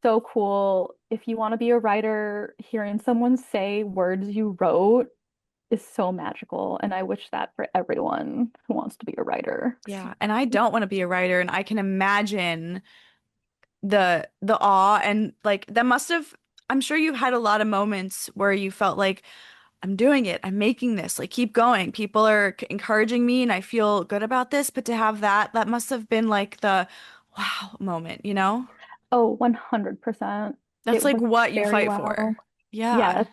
so cool. If you want to be a writer, hearing someone say words you wrote is so magical. And I wish that for everyone who wants to be a writer. Yeah. And I don't want to be a writer, and I can imagine the awe and like that must have I'm sure you had a lot of moments where you felt like I'm doing it. I'm making this. Like keep going. People are encouraging me and I feel good about this, but to have that must have been like the wow moment, you know? Oh, 100%. That's It like was what you very fight well. for. Yeah. Yes.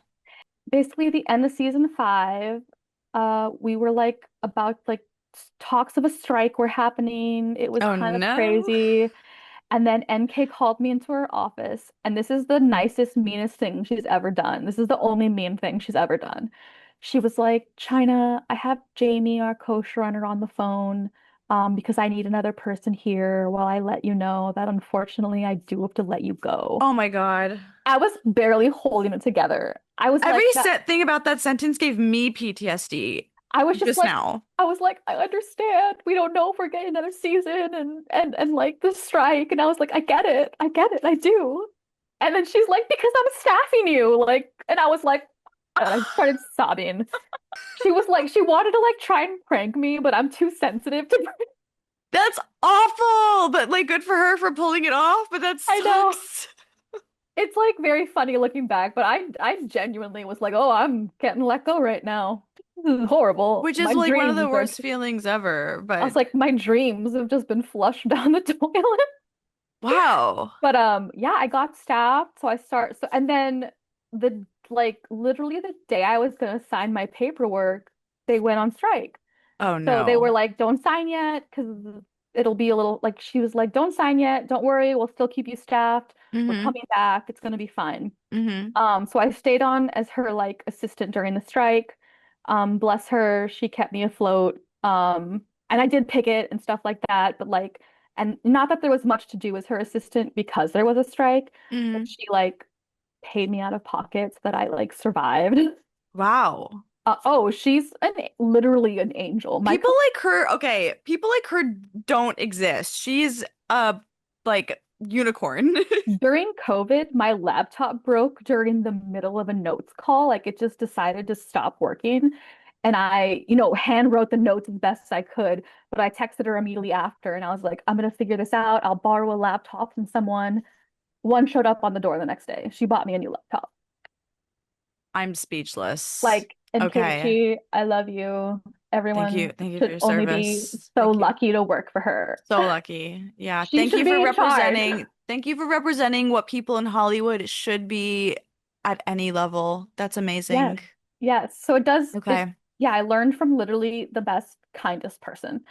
Basically, the end of season 5, we were like about like talks of a strike were happening. It was Oh kind of no. crazy. And then NK called me into her office, and this is the nicest, meanest thing she's ever done. This is the only mean thing she's ever done. She was like, Chynna, I have Jamie, our co-showrunner, on the phone, because I need another person here while I let you know that unfortunately I do have to let you go. Oh my God. I was barely holding it together. I was Every like, thing about that sentence gave me PTSD I was just just like, now. I was like, I understand. We don't know if we're getting another season and like the strike. And I was like, I get it. I get it. I do. And then she's like, because I'm staffing you. Like, and I was like, and I started sobbing. She was like, she wanted to like try and prank me, but I'm too sensitive to prank. That's awful, but like good for her for pulling it off, but that I know. sucks. It's like very funny looking back, but I genuinely was like, oh, I'm getting let go right now. This is horrible. Which is My like one of the dreams are worst feelings ever, I was but like, my dreams have just been flushed down the toilet. wow. But yeah, I got staffed, so I start so and then the like literally the day I was gonna sign my paperwork, they went on strike. Oh So they were no. like, don't sign yet, because it'll be a little like she was like, don't sign yet, don't worry, we'll still keep you staffed. We're Mm-hmm. coming back, it's gonna be fine. Mm-hmm. So I stayed on as her like assistant during the strike. Bless her, she kept me afloat. And I did picket and stuff like that, but like, and not that there was much to do as her assistant because there was a strike, but Mm-hmm. she like paid me out of pocket so that I like survived. Wow. Oh, she's literally an angel. My People co like her, okay, people like her don't exist. She's a like unicorn. During COVID, my laptop broke during the middle of a notes call. Like it just decided to stop working. And I, hand wrote the notes as best as I could, but I texted her immediately after and I was like, I'm gonna figure this out. I'll borrow a laptop from someone. One showed up on the door the next day. She bought me a new laptop. I'm speechless. Like, and Okay. Katie, I love you. Thank you. Everyone Thank you for should your only be service. so Thank you. lucky to work for her. So lucky. Yeah. She should be in charge. Thank you for representing what people in Hollywood should be at any level. That's Yes. amazing. Yes. So Okay. yeah, I learned from literally the best, kindest person.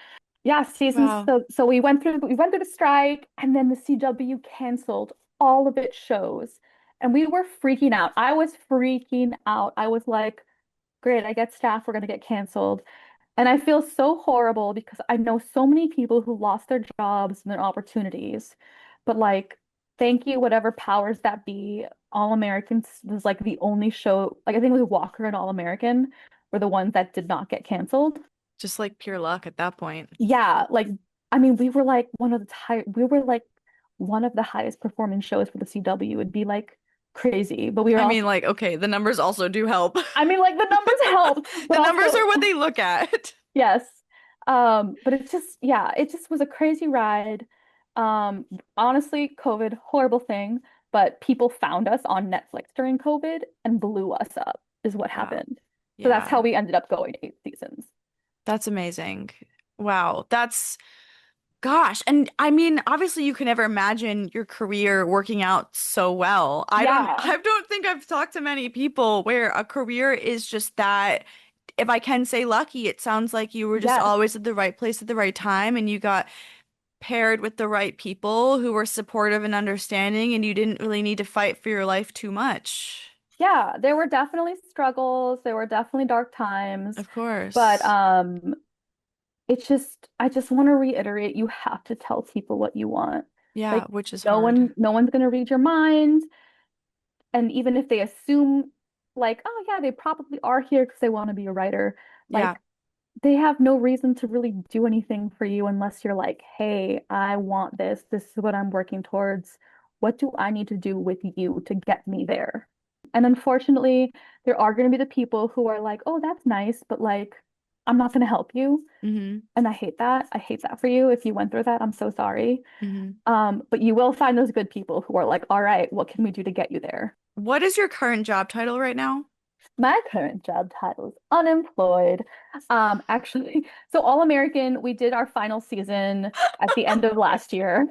Yeah, seasons. Wow. So we went through the strike and then the CW canceled all of its shows. And we were freaking out. I was freaking out. I was like, great, I get staff, we're gonna get canceled. And I feel so horrible because I know so many people who lost their jobs and their opportunities. But like, thank you, whatever powers that be. All Americans was like the only show, like I think it was Walker and All American were the ones that did not get canceled. Just like pure luck at that point. Yeah, like I mean, we were like one of the highest performing shows for the CW. It'd be like crazy, but we were I also, mean, like, okay, the numbers also do help. I mean, like the numbers helped, but The numbers also are what they look at. yes. But it's just, yeah, it just was a crazy ride. Honestly, COVID, horrible thing, but people found us on Netflix during COVID and blew us up, is what Wow. happened. So that's Yeah. how we ended up going 8 seasons. That's amazing. Wow. Gosh. And I mean, obviously you can never imagine your career working out so well. Yeah, I don't think I've talked to many people where a career is just that, if I can say lucky. It sounds like you were just yes. always at the right place at the right time and you got paired with the right people who were supportive and understanding and you didn't really need to fight for your life too much. Yeah, there were definitely struggles, there were definitely dark times, Of but course. I just want to reiterate, you have to tell people what you want. Yeah, Like which is hard. no one's gonna read your mind. And even if they assume, like, oh yeah, they probably are here because they want to be a writer, Yeah. like they have no reason to really do anything for you unless you're like, hey, I want this. This is what I'm working towards. What do I need to do with you to get me there? And unfortunately, there are going to be the people who are like, oh, that's nice, but like, I'm not going to help you. Hmm. And I hate that. I hate that for you. If you went through that, I'm so sorry. Hmm. But you will find those good people who are like, all right, what can we do to get you there? What is your current job title right now? My current job title is unemployed. Actually, so All American, we did our final season at the end of last year.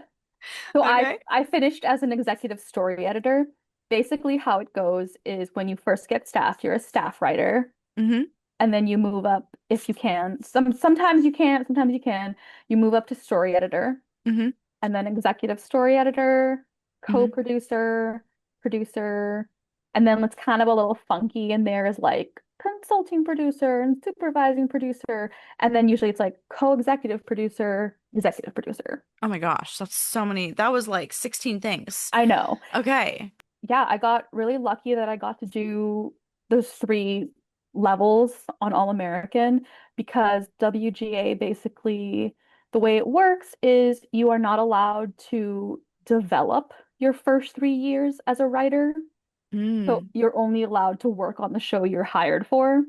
So Okay. I finished as an executive story editor. Basically, how it goes is when you first get staff, you're a staff writer, Hmm. and then you move up if you can. Sometimes you can't, sometimes you can. You move up to story editor, Hmm. and then executive story editor, Mhm. co-producer, producer, and then it's kind of a little funky in there is like consulting producer and supervising producer, and then usually it's like co-executive producer, executive producer. Oh my gosh, that's so many. That was like 16 things. I know. Okay. Yeah, I got really lucky that I got to do those three levels on All American because WGA basically, the way it works is you are not allowed to develop your first 3 years as a writer. So Mm, you're only allowed to work on the show you're hired for.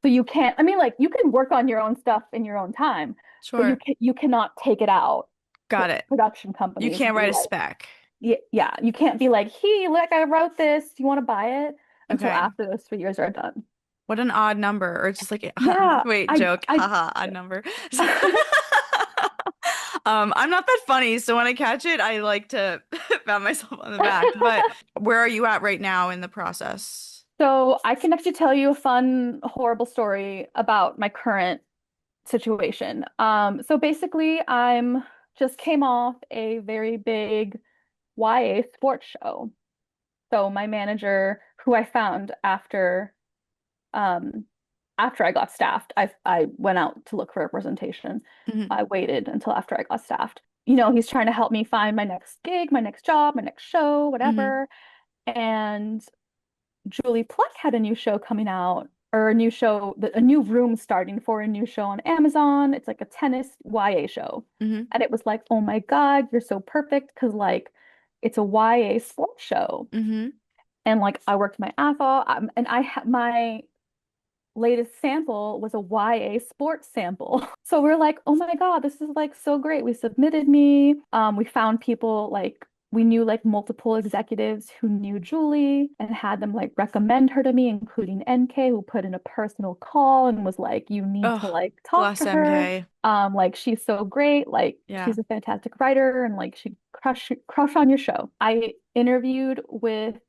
So you can't, I mean, like you can work on your own stuff in your own time, but sure. you cannot take it out to Got it. production You companies and can't be write a like, spec. yeah, yeah, you can't be like, hey, look, I wrote this. Do you want to buy it? Until Okay. after those 3 years are done. What an odd number. Or just like, Yeah, wait, I, joke. I, Haha, odd number. I'm not that funny, so when I catch it, I like to pat myself on the back. But where are you at right now in the process? so I can actually tell you a fun, horrible story about my current situation. So basically, I'm just came off a very big YA sports show. So my manager, who I found um, after I got staffed, I went out to look for representation. Mhm, I waited until after I got staffed. You know, he's trying to help me find my next gig, my next job, my next show, mhm, whatever. And Julie Pluck had a new show coming out, or a new show, a new room starting for a new show on Amazon. It's like a tennis YA show. mhm, And it was like, oh my God, you're so perfect because like it's a YA sports show. mhm. And like I worked my ass off, and I had my latest sample was a YA sports sample. So we're like, oh my God, this is like so great. We submitted me. We found people like we knew like multiple executives who knew Julie and had them like recommend her to me, including NK, who put in a personal call and was like, you need to Oh, like talk bless to her. MK. Like she's so great, like Yeah. she's a fantastic writer, and like she crush on your show. I interviewed with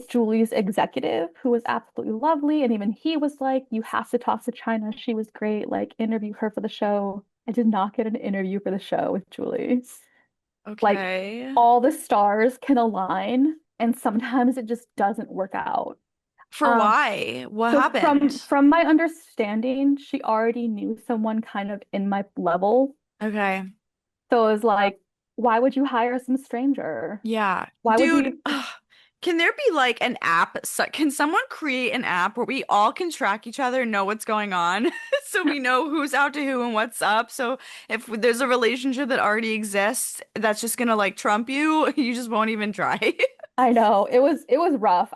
Julie's executive, who was absolutely lovely. And even he was like, you have to talk to Chynna. She was great. Like, interview her for the show. I did not get an interview for the show with Julie. Like, Okay. all the stars can align, and sometimes it just doesn't work out. For Um, why? What so happened? from my understanding, she already knew someone kind of in my level. Okay. So it was like, why would you hire some stranger? Yeah. Why would Dude, you? can there be like an app? Can someone create an app where we all can track each other, know what's going on, so we know who's out to who and what's up? So if there's a relationship that already exists that's just gonna like trump you, you just won't even try. I know it was rough.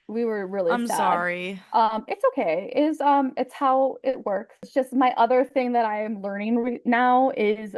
We were really I'm sad. sorry. It's okay. It's how it works. It's just my other thing that I am learning now is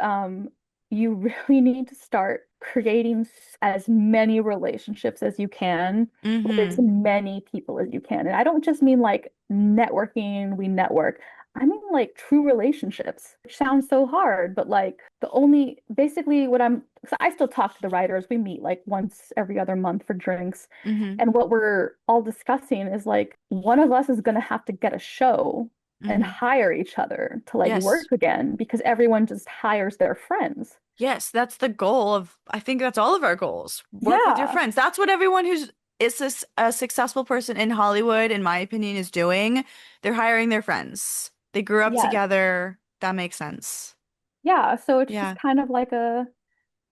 you really need to start creating as many relationships as you can with as Mm-hmm. many people as you can. And I don't just mean like networking, we network. I mean like true relationships, which sounds so hard, but like the only basically what I'm so I still talk to the writers. We meet like once every other month for drinks. Mm-hmm. And what we're all discussing is like one of us is going to have to get a show and Mm-hmm. hire each other to like Yes. work again because everyone just hires their friends. Yes, that's the goal of, I think that's all of our goals. Work with your Yeah. friends. That's what everyone who's is this a successful person in Hollywood, in my opinion, is doing. They're hiring their friends. They grew up Yes. together. That makes sense. Yeah. So it's just Yeah. kind of like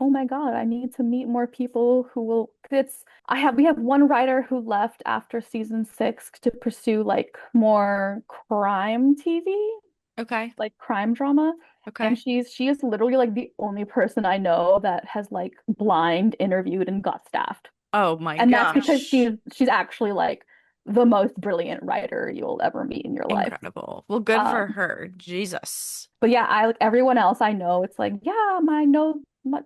oh my God, I need to meet more people who will, 'cause we have one writer who left after season 6 to pursue like more crime TV, Okay. like crime drama. And Okay. she is literally like the only person I know that has like blind interviewed and got staffed. Oh my And that's because gosh. she's actually like the most brilliant writer you'll ever meet in your life. Incredible. Well, good for Um, her. Jesus. but yeah, I like everyone else I know, it's like, yeah, I know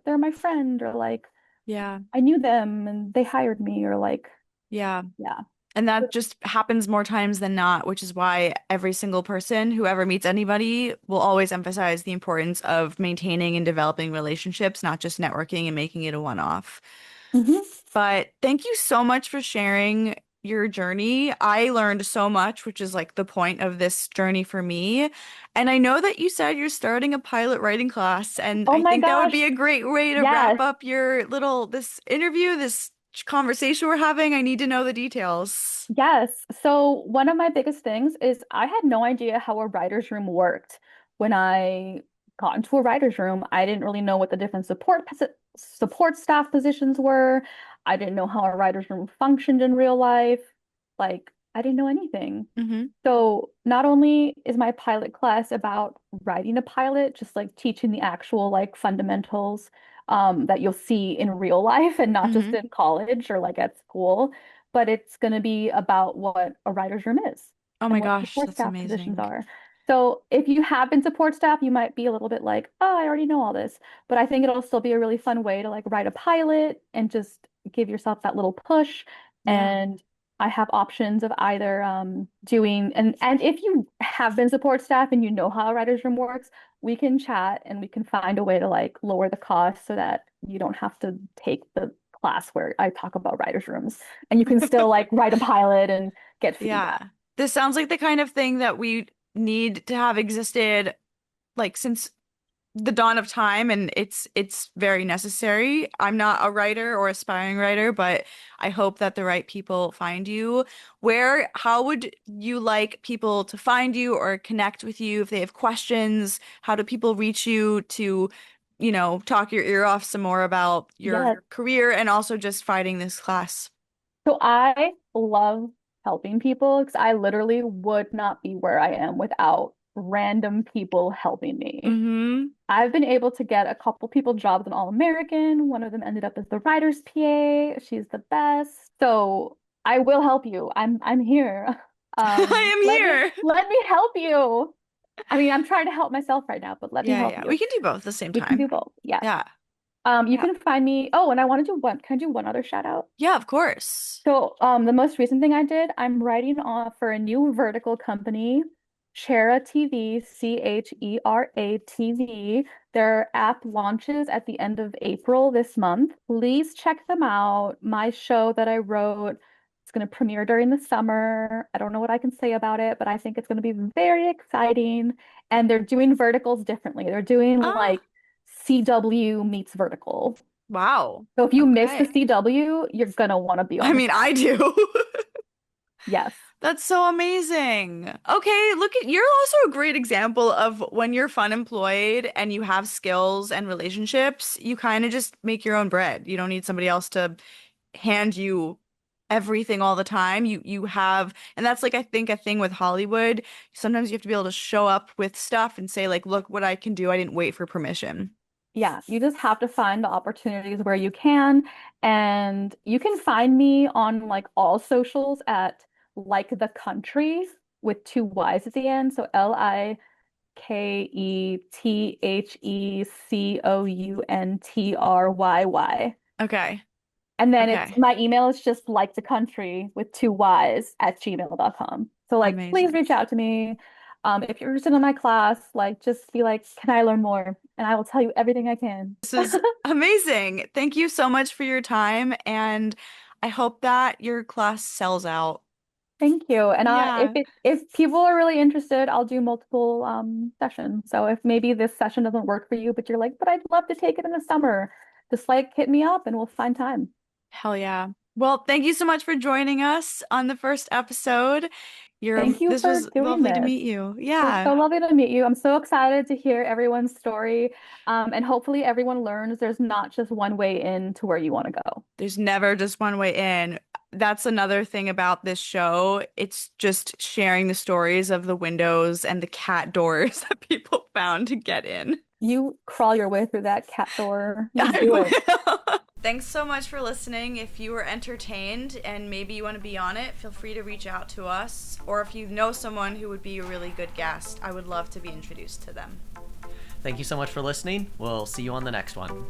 they're my friend, or like Yeah. I knew them and they hired me, or like, Yeah. yeah. And that just happens more times than not, which is why every single person who ever meets anybody will always emphasize the importance of maintaining and developing relationships, not just networking and making it a one-off. Hmm. But thank you so much for sharing your journey. I learned so much, which is like the point of this journey for me. And I know that you said you're starting a pilot writing class, and Oh I my think that would be gosh. a great way to wrap Yes. up your this interview, this conversation we're having. I need to know the details. Yes. So one of my biggest things is I had no idea how a writer's room worked when I got into a writer's room. I didn't really know what the different support staff positions were. I didn't know how a writer's room functioned in real life. Like, I didn't know anything. Mm-hmm. So not only is my pilot class about writing a pilot, just like teaching the actual like fundamentals that you'll see in real life and not just Mm-hmm. in college or like at school, but it's going to be about what a writer's room is Oh and my what gosh, support that's staff positions amazing. are. So if you have been support staff, you might be a little bit like, oh, I already know all this. But I think it'll still be a really fun way to like write a pilot and just give yourself that little push. Yeah. And I have options of either doing and if you have been support staff and you know how a writer's room works, we can chat and we can find a way to like lower the cost so that you don't have to take the class where I talk about writers' rooms and you can still like write a pilot and get feedback. Yeah. This sounds like the kind of thing that we need to have existed like since the dawn of time, and it's very necessary. I'm not a writer or aspiring writer, but I hope that the right people find you. How would you like people to find you or connect with you if they have questions? How do people reach you to, talk your ear off some more about your Yes. career and also just fighting this class? So I love helping people because I literally would not be where I am without random people helping me. Mm-hmm. I've been able to get a couple people jobs in All-American. One of them ended up as the writer's PA. She's the best. So I will help you. I'm here. I am Let me here. let me help you. I mean, I'm trying to help myself right now, but let me Yeah, help yeah. you. We can do both at the same We can do time. both. Yes. Yeah. You Yeah. can find me. Oh, and I want to do one. Can I do one other shout out? Yeah, of course. So, the most recent thing I did, I'm writing for a new vertical company, Chera TV, Chera TV. Their app launches at the end of April this month. Please check them out. My show that I wrote, it's going to premiere during the summer. I don't know what I can say about it, but I think it's going to be very exciting. And they're doing verticals differently. They're doing Ah, like CW meets vertical. wow. So if you miss the Okay. CW, you're gonna want to be I on this mean, app. I do. Yes. That's so amazing. Okay, you're also a great example of when you're fun employed and you have skills and relationships, you kind of just make your own bread. You don't need somebody else to hand you everything all the time. You have, and that's like I think a thing with Hollywood. Sometimes you have to be able to show up with stuff and say like, look what I can do. I didn't wait for permission. Yeah, you just have to find the opportunities where you can. And you can find me on like all socials at like the country with two Y's at the end. So LiketheCountry. Okay. And then it's Okay. my email is just like the country with two Y's at gmail.com. So like please Amazing. reach out to me. If you're interested in my class, like just be like, can I learn more? And I will tell you everything I can. This is amazing. Thank you so much for your time, and I hope that your class sells out. Thank you. And Yeah. if people are really interested, I'll do multiple sessions. So if maybe this session doesn't work for you, but you're like, but I'd love to take it in the summer, just like hit me up and we'll find time. Hell yeah. Well, thank you so much for joining us on the first episode. Thank you This for was doing lovely to this. meet you. It was so Yeah. lovely to meet you. I'm so excited to hear everyone's story. And hopefully everyone learns there's not just one way in to where you want to go. There's never just one way in. That's another thing about this show. It's just sharing the stories of the windows and the cat doors that people found to get in. You crawl your way through that cat door. You I do it. will. Thanks so much for listening. If you were entertained and maybe you want to be on it, feel free to reach out to us. Or if you know someone who would be a really good guest, I would love to be introduced to them. Thank you so much for listening. We'll see you on the next one.